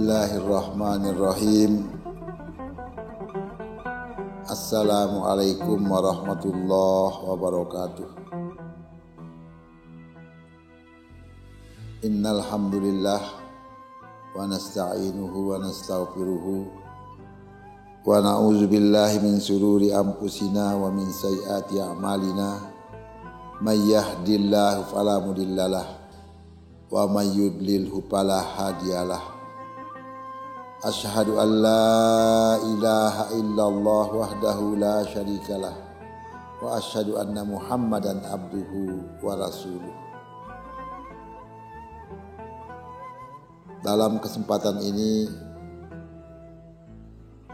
Bismillahirrahmanirrahim. Assalamualaikum warahmatullahi wabarakatuh. Innal hamdalillah wa nasta'inuhu wa nastaghfiruhu wa na'udzu billahi min shururi anfusina wa min sayyiati a'malina. May yahdihillahu fala mudhillalah wa may yudlilhu fala hadiyalah. Asyhadu an la ilaha illallah wahdahu la syarikalah wa asyhadu anna Muhammadan abduhu wa rasuluh. Dalam kesempatan ini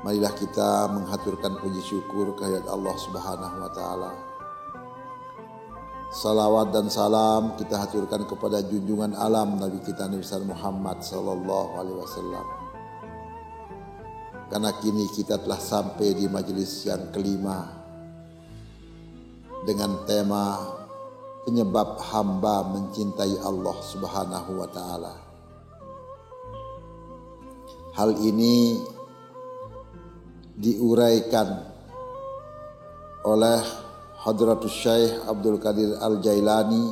marilah kita menghaturkan puji syukur kehadirat Allah Subhanahu wa taala. Salawat dan salam kita haturkan kepada junjungan alam Nabi kita Nabi Muhammad sallallahu alaihi wasallam. Karena kini kita telah sampai di majelis yang kelima dengan tema penyebab hamba mencintai Allah Subhanahu wa taala. Hal ini diuraikan oleh Hadratus Syekh Abdul Qadir Al-Jailani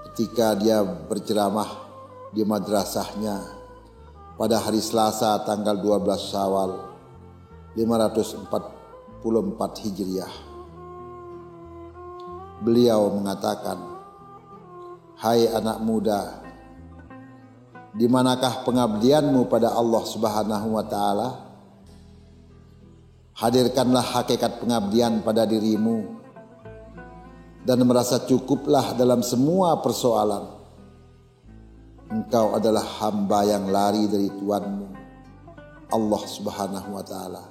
ketika dia berceramah di madrasahnya pada hari Selasa tanggal 12 Syawal 544 Hijriah. Beliau mengatakan, "Hai anak muda, di manakah pengabdianmu pada Allah Subhanahu wa taala? Hadirkanlah hakikat pengabdian pada dirimu dan merasa cukuplah dalam semua persoalan. Engkau adalah hamba yang lari dari Tuhanmu, Allah Subhanahu wa taala.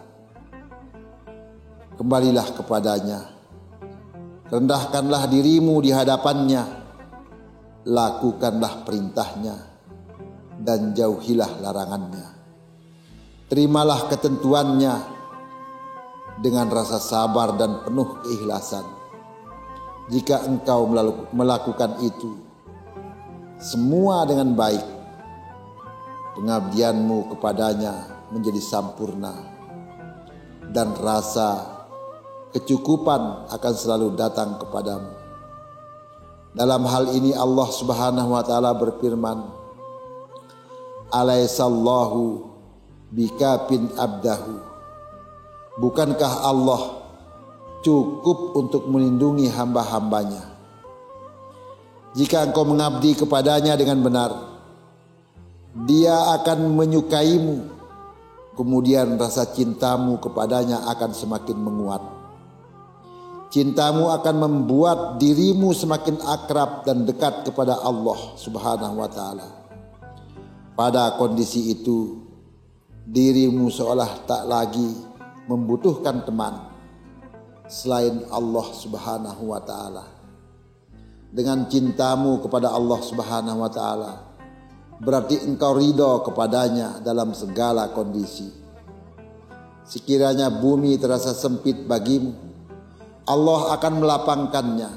Kembalilah kepadanya, rendahkanlah dirimu di hadapannya, lakukanlah perintahnya dan jauhilah larangannya. Terimalah ketentuannya dengan rasa sabar dan penuh keikhlasan. Jika engkau melakukan itu semua dengan baik, pengabdianmu kepadanya menjadi sampurna dan rasa kecukupan akan selalu datang kepadamu." Dalam hal ini Allah Subhanahu wa taala berfirman, "Alaisallahu bikafin abdahu." Bukankah Allah cukup untuk melindungi hamba-hambanya? Jika engkau mengabdi kepadanya dengan benar, dia akan menyukaimu. Kemudian rasa cintamu kepadanya akan semakin menguat. Cintamu akan membuat dirimu semakin akrab dan dekat kepada Allah Subhanahu wa taala. Pada kondisi itu, dirimu seolah tak lagi membutuhkan teman selain Allah Subhanahu wa taala. Dengan cintamu kepada Allah Subhanahu wa taala, berarti engkau ridho kepadanya dalam segala kondisi. Sekiranya bumi terasa sempit bagimu, Allah akan melapangkannya.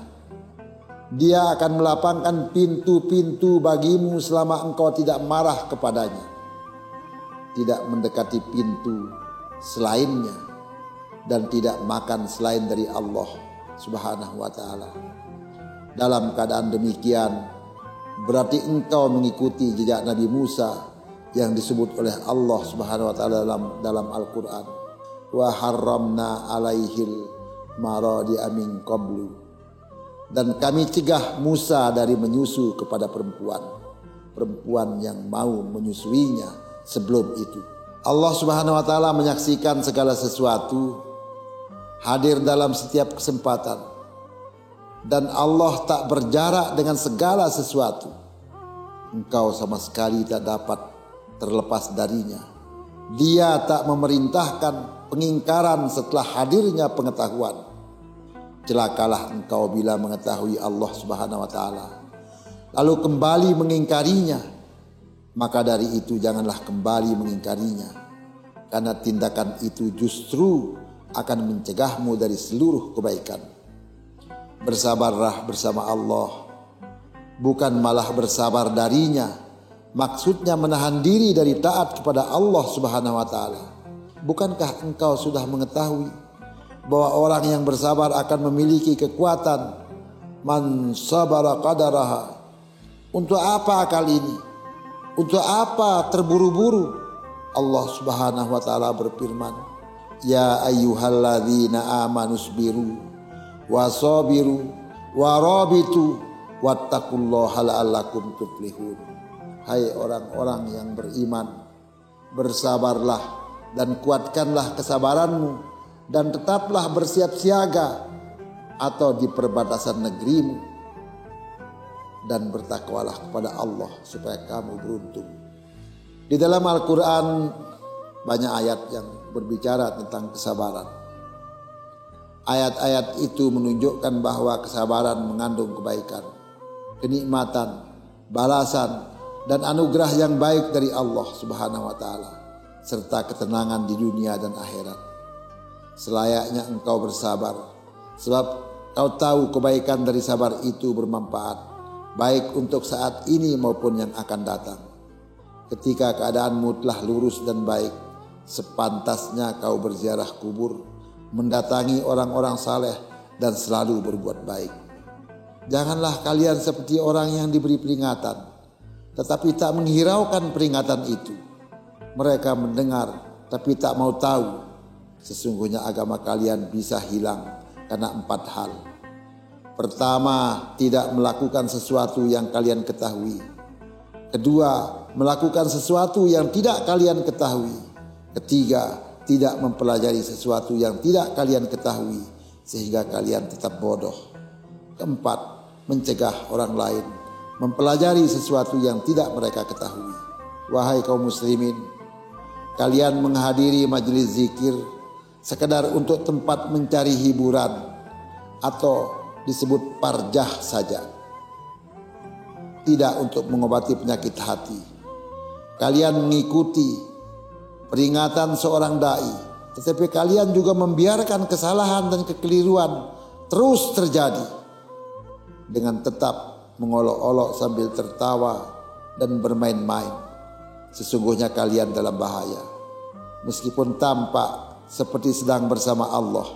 Dia akan melapangkan pintu-pintu bagimu selama engkau tidak marah kepadanya, tidak mendekati pintu selainnya, dan tidak makan selain dari Allah Subhanahu wa taala. Dalam keadaan demikian, berarti engkau mengikuti jejak Nabi Musa yang disebut oleh Allah Subhanahu wa taala dalam Al-Qur'an, "Wa harramna alaihil maradi'a min qablu." Dan kami cegah Musa dari menyusu kepada perempuan yang mau menyusuinya sebelum itu. Allah Subhanahu wa taala menyaksikan segala sesuatu, hadir dalam setiap kesempatan. Dan Allah tak berjarak dengan segala sesuatu. Engkau sama sekali tak dapat terlepas darinya. Dia tak memerintahkan pengingkaran setelah hadirnya pengetahuan. Celakalah engkau bila mengetahui Allah Subhanahu wa taala, lalu kembali mengingkarinya. Maka dari itu janganlah kembali mengingkarinya, karena tindakan itu justru akan mencegahmu dari seluruh kebaikan. Bersabarlah bersama Allah, bukan malah bersabar darinya Maksudnya menahan diri dari taat kepada Allah Subhanahu wa taala. Bukankah engkau sudah mengetahui bahwa orang yang bersabar akan memiliki kekuatan? Man sabara qadaraha. Untuk apa kali ini? Untuk apa terburu-buru? Allah Subhanahu wa taala berfirman, "Ya ayyuhalladzina amanu sabiru wasabiru warabitu wattaqullaha la'allakum tuflihun." Hai orang-orang yang beriman, bersabarlah dan kuatkanlah kesabaranmu dan tetaplah bersiap siaga atau di perbatasan negerimu, dan bertakwalah kepada Allah supaya kamu beruntung. Di dalam Al-Quran banyak ayat yang berbicara tentang kesabaran. Ayat-ayat itu menunjukkan bahwa kesabaran mengandung kebaikan, kenikmatan, balasan, dan anugerah yang baik dari Allah Subhanahu wa taala, serta ketenangan di dunia dan akhirat. Selayaknya engkau bersabar, sebab kau tahu kebaikan dari sabar itu bermanfaat, baik untuk saat ini maupun yang akan datang. Ketika keadaanmu telah lurus dan baik, sepantasnya kau berziarah kubur, mendatangi orang-orang saleh, dan selalu berbuat baik. Janganlah kalian seperti orang yang diberi peringatan, tetapi tak menghiraukan peringatan itu. Mereka mendengar tapi tak mau tahu. Sesungguhnya agama kalian bisa hilang karena 4 hal. Pertama, tidak melakukan sesuatu yang kalian ketahui. Kedua, melakukan sesuatu yang tidak kalian ketahui. Ketiga, tidak mempelajari sesuatu yang tidak kalian ketahui sehingga kalian tetap bodoh. Keempat, mencegah orang lain mempelajari sesuatu yang tidak mereka ketahui. Wahai kaum muslimin, kalian menghadiri majelis zikir sekedar untuk tempat mencari hiburan atau disebut parjah saja, tidak untuk mengobati penyakit hati. Kalian mengikuti peringatan seorang dai, tetapi kalian juga membiarkan kesalahan dan kekeliruan terus terjadi dengan tetap mengolok-olok sambil tertawa dan bermain-main. Sesungguhnya kalian dalam bahaya, meskipun tampak seperti sedang bersama Allah.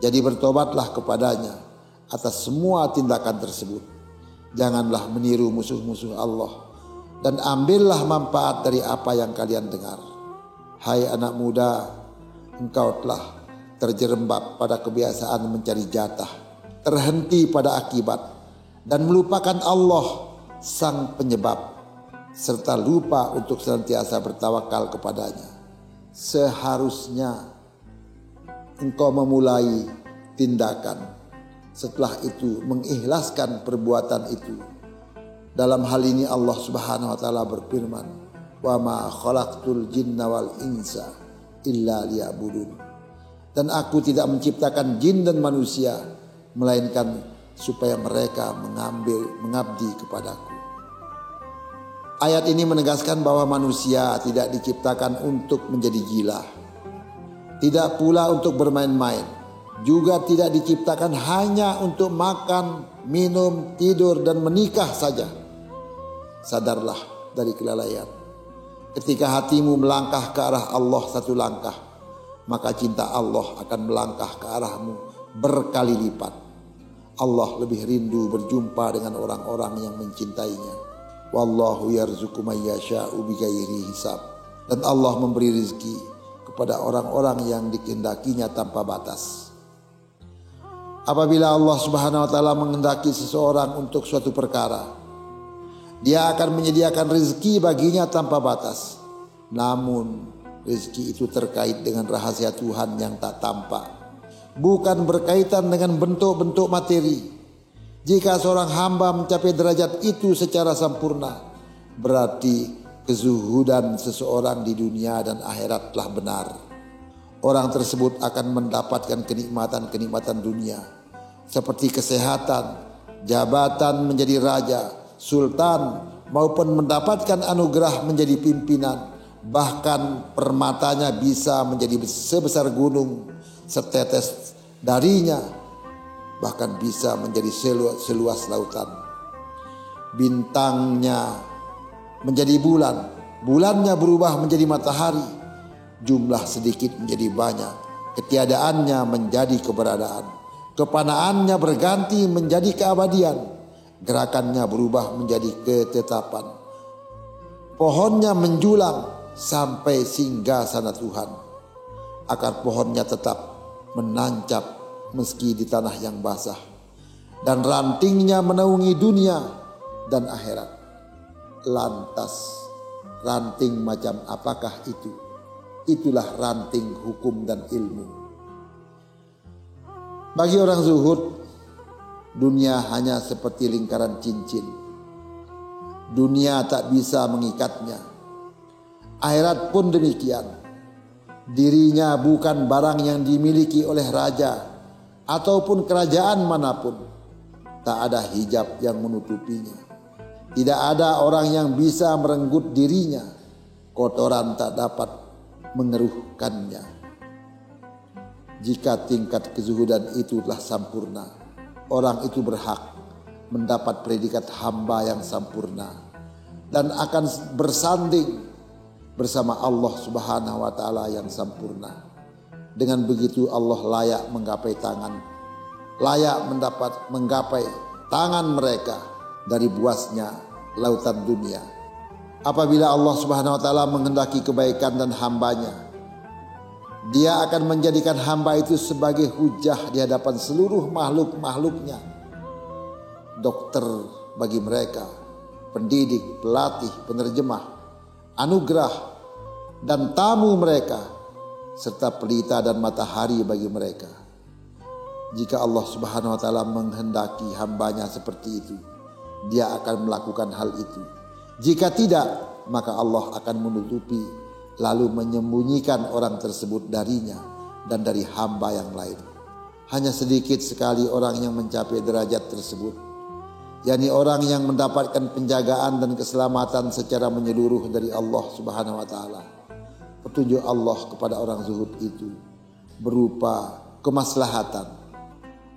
Jadi bertobatlah kepadanya atas semua tindakan tersebut. Janganlah meniru musuh-musuh Allah, dan ambillah manfaat dari apa yang kalian dengar. Hai anak muda, engkau telah terjerembab pada kebiasaan mencari jatah, terhenti pada akibat, dan melupakan Allah sang penyebab, serta lupa untuk senantiasa bertawakal kepadanya. Seharusnya engkau memulai tindakan, setelah itu mengikhlaskan perbuatan itu. Dalam hal ini Allah Subhanahu wa taala berfirman, "Wa ma khalaqtul jinna wal insa illa liya'budun." Dan aku tidak menciptakan jin dan manusia melainkan supaya mereka mengabdi kepadaku. Ayat ini menegaskan bahwa manusia tidak diciptakan untuk menjadi gila, tidak pula untuk bermain-main, juga tidak diciptakan hanya untuk makan, minum, tidur, dan menikah saja. Sadarlah dari kelalaian. Ketika hatimu melangkah ke arah Allah satu langkah, maka cinta Allah akan melangkah ke arahmu berkali lipat. Allah lebih rindu berjumpa dengan orang-orang yang mencintainya. Wallahu yarzuqu may yasha'u bighairi hisab. Dan Allah memberi rezeki kepada orang-orang yang dikehendakinya tanpa batas. Apabila Allah Subhanahu wa taala menghendaki seseorang untuk suatu perkara, Dia akan menyediakan rezeki baginya tanpa batas. Namun rezeki itu terkait dengan rahasia Tuhan yang tak tampak, bukan berkaitan dengan bentuk-bentuk materi. Jika seorang hamba mencapai derajat itu secara sempurna, berarti kezuhudan seseorang di dunia dan akhirat telah benar. Orang tersebut akan mendapatkan kenikmatan-kenikmatan dunia, seperti kesehatan, jabatan menjadi raja, sultan, maupun mendapatkan anugerah menjadi pimpinan. Bahkan permatanya bisa menjadi sebesar gunung, setetes darinya bahkan bisa menjadi seluas lautan. Bintangnya menjadi bulan, bulannya berubah menjadi matahari, jumlah sedikit menjadi banyak, ketiadaannya menjadi keberadaan, kepanaannya berganti menjadi keabadian, gerakannya berubah menjadi ketetapan, pohonnya menjulang sampai singgasana Tuhan, akar pohonnya tetap menancap meski di tanah yang basah, dan rantingnya menaungi dunia dan akhirat. Lantas ranting macam apakah itu? Itulah ranting hukum dan ilmu. Bagi orang zuhud, dunia hanya seperti lingkaran cincin. Dunia tak bisa mengikatnya. Akhirat pun demikian. Dirinya bukan barang yang dimiliki oleh raja ataupun kerajaan manapun. Tak ada hijab yang menutupinya. Tidak ada orang yang bisa merenggut dirinya. Kotoran tak dapat mengeruhkannya. Jika tingkat kezuhudan itu telah sempurna, orang itu berhak mendapat predikat hamba yang sempurna dan akan bersanding bersama Allah Subhanahu wa taala yang sempurna. Dengan begitu Allah layak menggapai tangan mereka dari buasnya lautan dunia. Apabila Allah Subhanahu wa taala menghendaki kebaikan dan hambanya, Dia akan menjadikan hamba itu sebagai hujah di hadapan seluruh makhluk-makhluknya. Dokter bagi mereka, pendidik, pelatih, penerjemah, anugerah dan tamu mereka, serta pelita dan matahari bagi mereka. Jika Allah Subhanahu wa taala menghendaki hambanya seperti itu, Dia akan melakukan hal itu. Jika tidak, maka Allah akan menutupi lalu menyembunyikan orang tersebut darinya dan dari hamba yang lain. Hanya sedikit sekali orang yang mencapai derajat tersebut, yakni orang yang mendapatkan penjagaan dan keselamatan secara menyeluruh dari Allah Subhanahu wa taala. Petunjuk Allah kepada orang zuhud itu berupa kemaslahatan.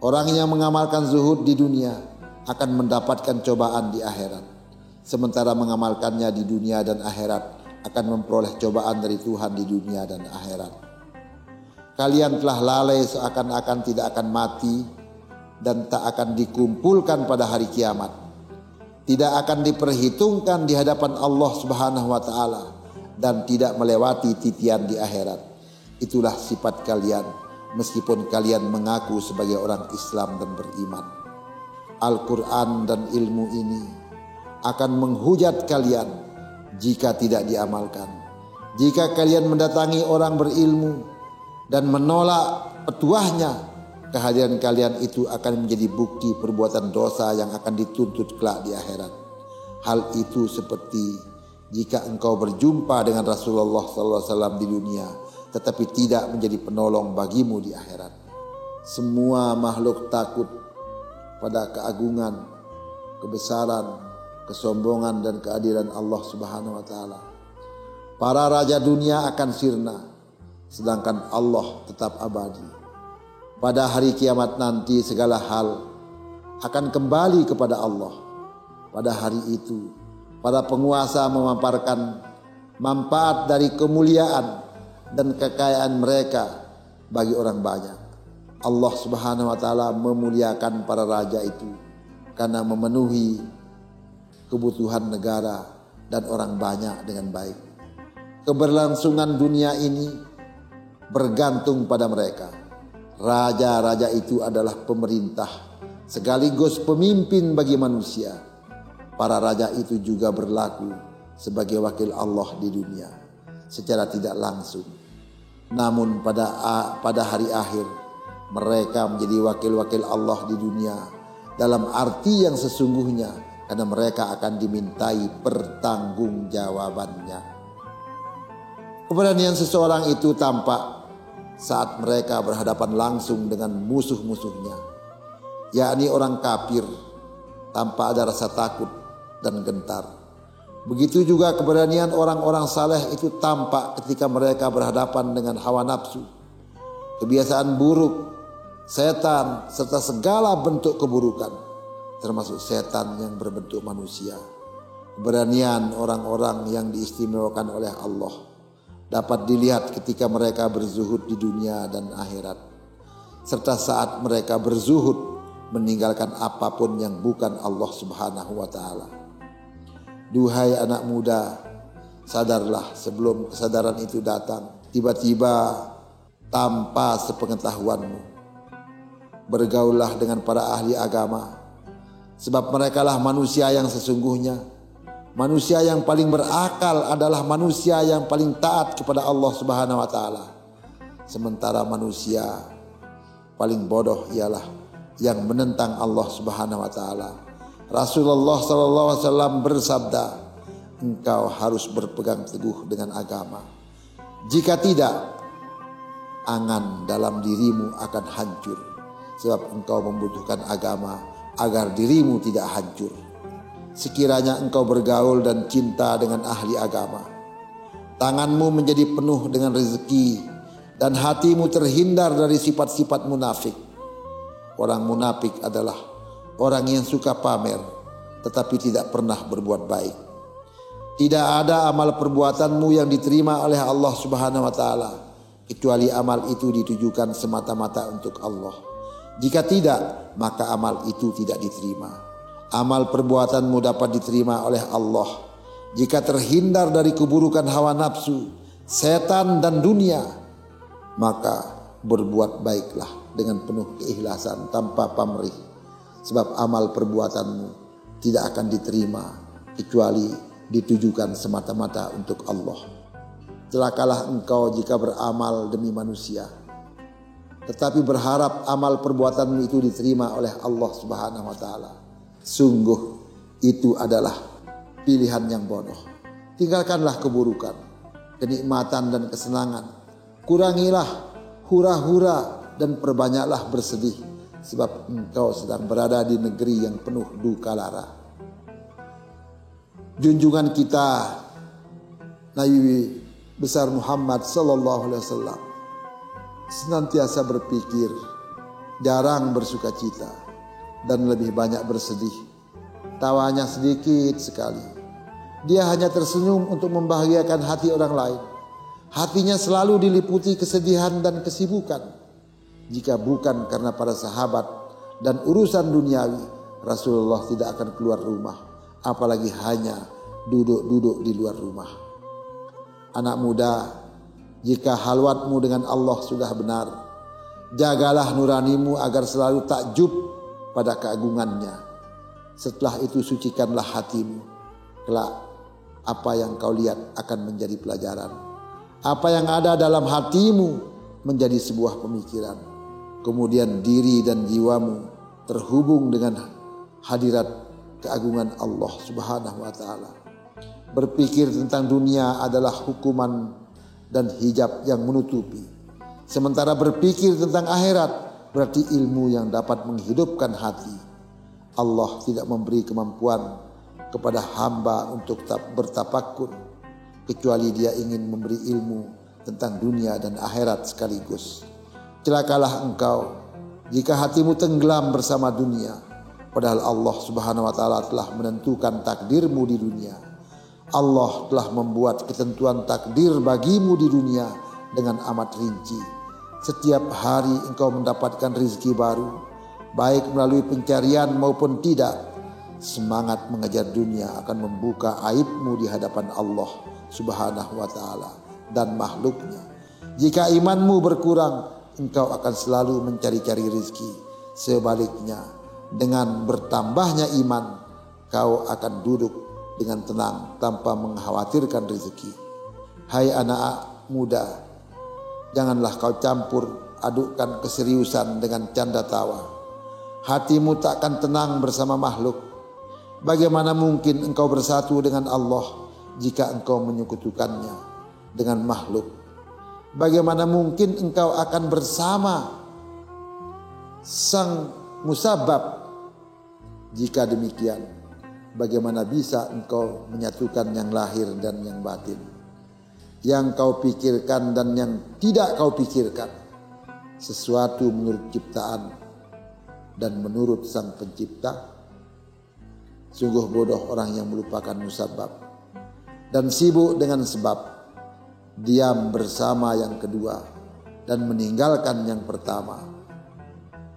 Orang yang mengamalkan zuhud di dunia akan mendapatkan cobaan di akhirat, sementara mengamalkannya di dunia dan akhirat akan memperoleh cobaan dari Tuhan di dunia dan akhirat. Kalian telah lalai seakan-akan tidak akan mati dan tak akan dikumpulkan pada hari kiamat. Tidak akan diperhitungkan di hadapan Allah Subhanahu wa taala dan tidak melewati titian di akhirat. Itulah sifat kalian meskipun kalian mengaku sebagai orang Islam dan beriman. Al-Quran dan ilmu ini akan menghujat kalian jika tidak diamalkan. Jika kalian mendatangi orang berilmu dan menolak petuahnya, kehadiran kalian itu akan menjadi bukti perbuatan dosa yang akan dituntut kelak di akhirat. Hal itu seperti jika engkau berjumpa dengan Rasulullah SAW di dunia, tetapi tidak menjadi penolong bagimu di akhirat. Semua makhluk takut pada keagungan, kebesaran, kesombongan dan keadilan Allah Subhanahu wa taala. Para raja dunia akan sirna, sedangkan Allah tetap abadi. Pada hari kiamat nanti segala hal akan kembali kepada Allah. Pada hari itu para penguasa memaparkan manfaat dari kemuliaan dan kekayaan mereka bagi orang banyak. Allah Subhanahu wa taala memuliakan para raja itu karena memenuhi kebutuhan negara dan orang banyak dengan baik. Keberlangsungan dunia ini bergantung pada mereka. Raja-raja itu adalah pemerintah sekaligus pemimpin bagi manusia. Para raja itu juga berlaku sebagai wakil Allah di dunia secara tidak langsung. Namun pada hari akhir mereka menjadi wakil-wakil Allah di dunia dalam arti yang sesungguhnya, karena mereka akan dimintai pertanggungjawabannya. Keberanian seseorang itu tampak saat mereka berhadapan langsung dengan musuh-musuhnya, yakni orang kafir, tanpa ada rasa takut dan gentar. Begitu juga keberanian orang-orang saleh itu tampak ketika mereka berhadapan dengan hawa nafsu, kebiasaan buruk, setan, serta segala bentuk keburukan, termasuk setan yang berbentuk manusia. Keberanian orang-orang yang diistimewakan oleh Allah dapat dilihat ketika mereka berzuhud di dunia dan akhirat, serta saat mereka berzuhud meninggalkan apapun yang bukan Allah Subhanahu wa taala. Duhai anak muda, sadarlah sebelum kesadaran itu datang tiba-tiba tanpa sepengetahuanmu. Bergaullah dengan para ahli agama, sebab merekalah manusia yang sesungguhnya. Manusia yang paling berakal adalah manusia yang paling taat kepada Allah Subhanahu wa taala. Sementara manusia paling bodoh ialah yang menentang Allah Subhanahu wa taala. Rasulullah sallallahu alaihi wasallam bersabda, engkau harus berpegang teguh dengan agama. Jika tidak, angan dalam dirimu akan hancur, sebab engkau membutuhkan agama agar dirimu tidak hancur. Sekiranya engkau bergaul dan cinta dengan ahli agama, tanganmu menjadi penuh dengan rezeki dan hatimu terhindar dari sifat-sifat munafik. Orang munafik adalah orang yang suka pamer tetapi tidak pernah berbuat baik. Tidak ada amal perbuatanmu yang diterima oleh Allah Subhanahu wa taala kecuali amal itu ditujukan semata-mata untuk Allah. Jika tidak, maka amal itu tidak diterima. Amal perbuatanmu dapat diterima oleh Allah jika terhindar dari keburukan hawa nafsu, setan dan dunia. Maka berbuat baiklah dengan penuh keikhlasan tanpa pamrih, sebab amal perbuatanmu tidak akan diterima kecuali ditujukan semata-mata untuk Allah. Celakalah engkau jika beramal demi manusia, tetapi berharap amal perbuatanmu itu diterima oleh Allah Subhanahu wa taala. Sungguh itu adalah pilihan yang bodoh. Tinggalkanlah keburukan, kenikmatan dan kesenangan. Kurangilah hura-hura dan perbanyaklah bersedih, sebab engkau sedang berada di negeri yang penuh duka lara. Junjungan kita Nabi besar Muhammad sallallahu alaihi wasallam senantiasa berpikir, jarang bersukacita dan lebih banyak bersedih. Tawanya sedikit sekali. Dia hanya tersenyum untuk membahagiakan hati orang lain. Hatinya selalu diliputi kesedihan dan kesibukan. Jika bukan karena para sahabat dan urusan duniawi, Rasulullah tidak akan keluar rumah, apalagi hanya duduk-duduk di luar rumah. Anak muda, jika halwatmu dengan Allah sudah benar, jagalah nuranimu agar selalu takjub pada keagungannya. Setelah itu sucikanlah hatimu. Kelak apa yang kau lihat akan menjadi pelajaran. Apa yang ada dalam hatimu menjadi sebuah pemikiran. Kemudian diri dan jiwamu terhubung dengan hadirat keagungan Allah Subhanahu wa taala. Berpikir tentang dunia adalah hukuman dan hijab yang menutupi. Sementara berpikir tentang akhirat berarti ilmu yang dapat menghidupkan hati. Allah tidak memberi kemampuan kepada hamba untuk bertafakur kecuali Dia ingin memberi ilmu tentang dunia dan akhirat sekaligus. Celakalah engkau jika hatimu tenggelam bersama dunia, padahal Allah Subhanahu wa taala telah menentukan takdirmu di dunia. Allah telah membuat ketentuan takdir bagimu di dunia dengan amat rinci. Setiap hari engkau mendapatkan rezeki baru, baik melalui pencarian maupun tidak. Semangat mengejar dunia akan membuka aibmu di hadapan Allah Subhanahu wa taala dan makhluknya. Jika imanmu berkurang, engkau akan selalu mencari-cari rezeki. Sebaliknya, dengan bertambahnya iman, kau akan duduk dengan tenang tanpa mengkhawatirkan rezeki. Hai anak muda, janganlah kau campur adukkan keseriusan dengan canda tawa. Hatimu tak akan tenang bersama makhluk. Bagaimana mungkin engkau bersatu dengan Allah jika engkau menyekutukannya dengan makhluk? Bagaimana mungkin engkau akan bersama sang musabab? Jika demikian, bagaimana bisa engkau menyatukan yang lahir dan yang batin? Yang kau pikirkan dan yang tidak kau pikirkan, sesuatu menurut ciptaan dan menurut sang pencipta. Sungguh bodoh orang yang melupakan musabab dan sibuk dengan sebab, diam bersama yang kedua dan meninggalkan yang pertama,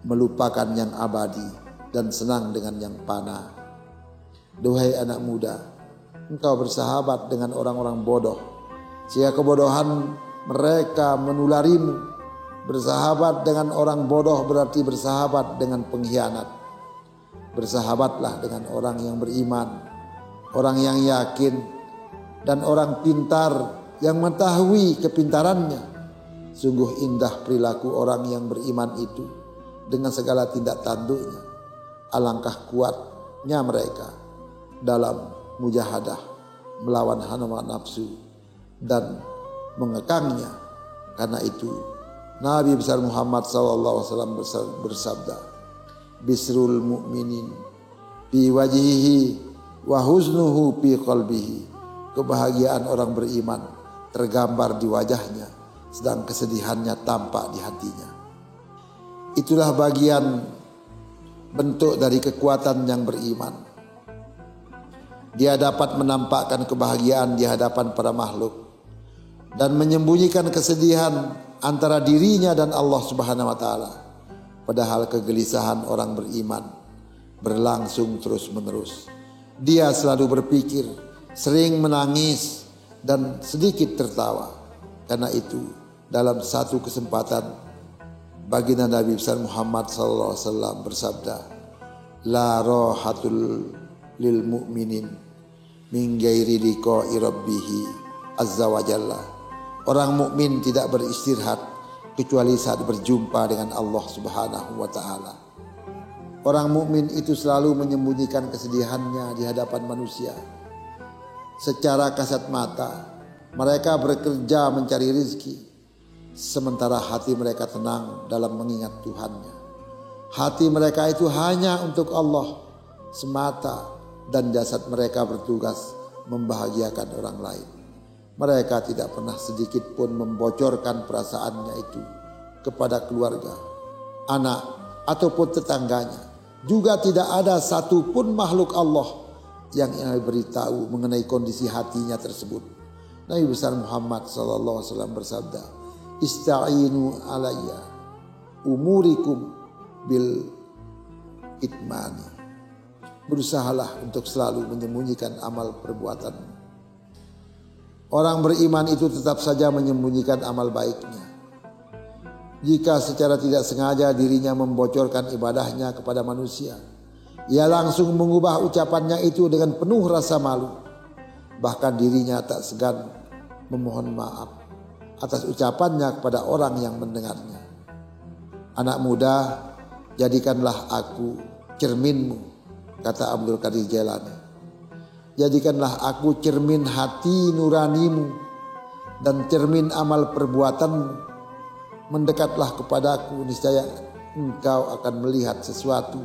melupakan yang abadi dan senang dengan yang fana. Duhai anak muda, engkau bersahabat dengan orang-orang bodoh, sehingga kebodohan mereka menularimu. Bersahabat dengan orang bodoh berarti bersahabat dengan pengkhianat. Bersahabatlah dengan orang yang beriman, orang yang yakin, dan orang pintar yang mengetahui kepintarannya. Sungguh indah perilaku orang yang beriman itu dengan segala tindak tanduknya. Alangkah kuatnya mereka dalam mujahadah melawan hawa nafsu dan mengekangnya. Karena itu Nabi besar Muhammad SAW bersabda, Bisrul mu'minin fi wajhihi wa huznuhu fi qalbihi. Kebahagiaan orang beriman tergambar di wajahnya, sedang kesedihannya tampak di hatinya. Itulah bagian bentuk dari kekuatan yang beriman. Dia dapat menampakkan kebahagiaan di hadapan para makhluk dan menyembunyikan kesedihan antara dirinya dan Allah Subhanahu wa taala. Padahal kegelisahan orang beriman berlangsung terus-menerus. Dia selalu berpikir, sering menangis dan sedikit tertawa. Karena itu dalam satu kesempatan baginda Nabi besar Muhammad SAW bersabda, La rohatul lil mu'minin min ghairi liqa'i rabbih azza wa jalla. Orang mukmin tidak beristirahat kecuali saat berjumpa dengan Allah Subhanahu wa taala. Orang mukmin itu selalu menyembunyikan kesedihannya di hadapan manusia. Secara kasat mata mereka bekerja mencari rezeki, sementara hati mereka tenang dalam mengingat Tuhannya. Hati mereka itu hanya untuk Allah semata dan jasad mereka bertugas membahagiakan orang lain. Mereka tidak pernah sedikit pun membocorkan perasaannya itu kepada keluarga, anak, ataupun tetangganya. Juga tidak ada satupun makhluk Allah yang beritahu mengenai kondisi hatinya tersebut. Nabi besar Muhammad SAW bersabda, Ista'inu alayya umurikum bil itmani. Berusahalah untuk selalu menyembunyikan amal perbuatanmu. Orang beriman itu tetap saja menyembunyikan amal baiknya. Jika secara tidak sengaja dirinya membocorkan ibadahnya kepada manusia, ia langsung mengubah ucapannya itu dengan penuh rasa malu. Bahkan dirinya tak segan memohon maaf atas ucapannya kepada orang yang mendengarnya. Anak muda, jadikanlah aku cerminmu, kata Abdul Qadir Jailani. Jadikanlah aku cermin hati nuranimu dan cermin amal perbuatanmu. Mendekatlah kepadaku, niscaya engkau akan melihat sesuatu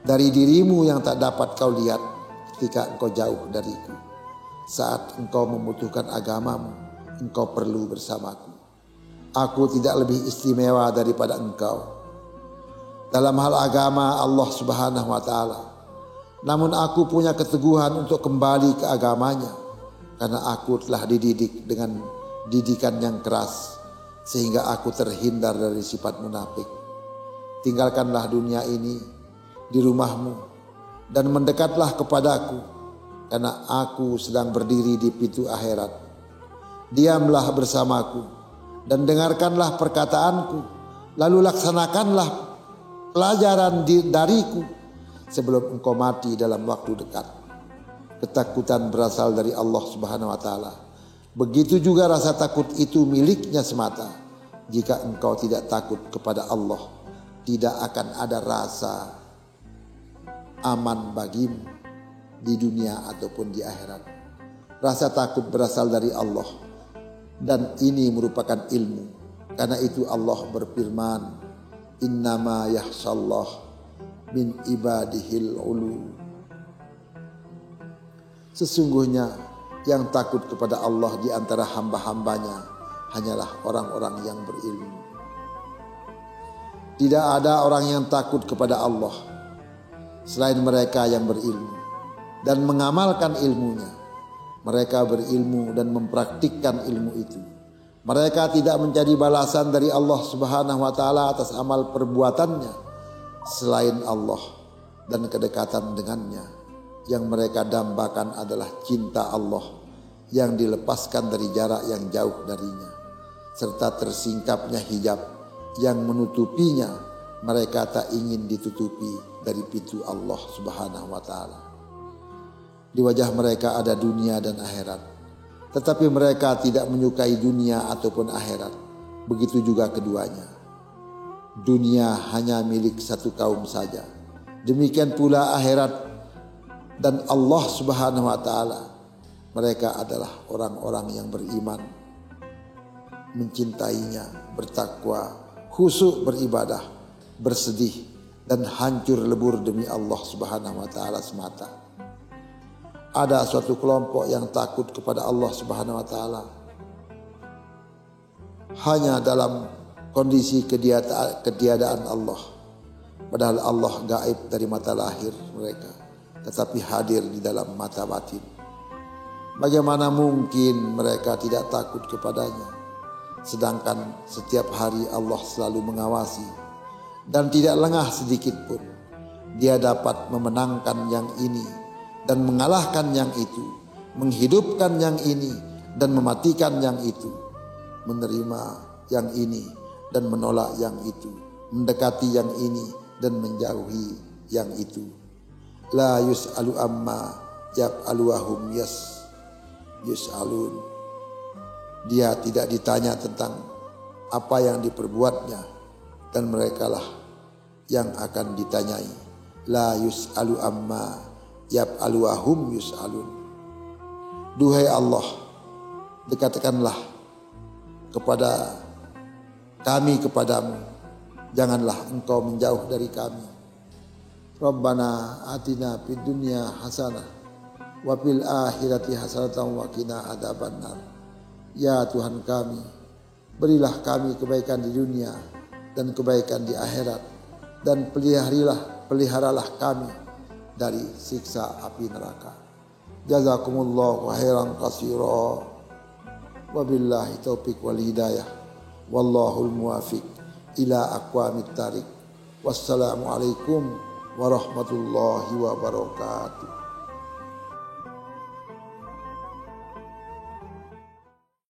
dari dirimu yang tak dapat kau lihat ketika engkau jauh dariku. Saat engkau membutuhkan agamamu, engkau perlu bersamaku. Aku tidak lebih istimewa daripada engkau dalam hal agama Allah Subhanahu wa taala. Namun aku punya keteguhan untuk kembali ke agamanya, karena aku telah dididik dengan didikan yang keras, sehingga aku terhindar dari sifat munafik. Tinggalkanlah dunia ini di rumahmu dan mendekatlah kepadaku, karena aku sedang berdiri di pintu akhirat. Diamlah bersamaku dan dengarkanlah perkataanku, lalu laksanakanlah pelajaran dariku sebelum engkau mati dalam waktu dekat. Ketakutan berasal dari Allah Subhanahu wa taala. Begitu juga rasa takut itu miliknya semata. Jika engkau tidak takut kepada Allah, tidak akan ada rasa aman bagimu di dunia ataupun di akhirat. Rasa takut berasal dari Allah, dan ini merupakan ilmu. Karena itu Allah berfirman, Innama yahsallah min ibadihil ulu. Sesungguhnya yang takut kepada Allah di antara hamba-hambanya hanyalah orang-orang yang berilmu. Tidak ada orang yang takut kepada Allah selain mereka yang berilmu. dan mengamalkan ilmunya. Mereka berilmu dan mempraktikkan ilmu itu. Mereka tidak mencari balasan dari Allah Subhanahu wa taala atas amal perbuatannya selain Allah dan kedekatan dengannya. Yang mereka dambakan adalah cinta Allah yang dilepaskan dari jarak yang jauh darinya, serta tersingkapnya hijab yang menutupinya. Mereka tak ingin ditutupi dari pintu Allah Subhanahu wa taala. Di wajah mereka ada dunia dan akhirat, tetapi mereka tidak menyukai dunia ataupun akhirat. Begitu juga keduanya. Dunia hanya milik satu kaum saja. Demikian pula akhirat dan Allah Subhanahu wa taala. Mereka adalah orang-orang yang beriman, mencintainya, bertakwa, khusyuk beribadah, bersedih dan hancur lebur demi Allah Subhanahu wa taala semata. Ada suatu kelompok yang takut kepada Allah Subhanahu wa taala hanya dalam kondisi ketiadaan Allah. Padahal Allah gaib dari mata lahir mereka, tetapi hadir di dalam mata batin. Bagaimana mungkin mereka tidak takut kepadanya, sedangkan setiap hari Allah selalu mengawasi dan tidak lengah sedikit pun. Dia dapat memenangkan yang ini dan mengalahkan yang itu, menghidupkan yang ini dan mematikan yang itu, menerima yang ini dan menolak yang itu, mendekati yang ini dan menjauhi yang itu. La yus'alu amma yaf'alu wa hum yus'alun. Dia tidak ditanya tentang apa yang diperbuatnya dan merekalah yang akan ditanyai. La yus'alu amma yaf'alu wa hum yus'alun. Duhai Allah, dekatkanlah kepada kami kepadamu, janganlah engkau menjauh dari kami. Rabbana atina fid dunya hasanah wa fil akhirati hasanatan wa qina adzabannar. Ya Tuhan kami, berilah kami kebaikan di dunia dan kebaikan di akhirat, dan peliharalah kami dari siksa api neraka. Jazakumullahu khairan katsira. Wabillahi taufiq wal hidayah. Wallahul muwafiq ila aqwamit thariq. Wassalamualaikum warahmatullahi wabarakatuh.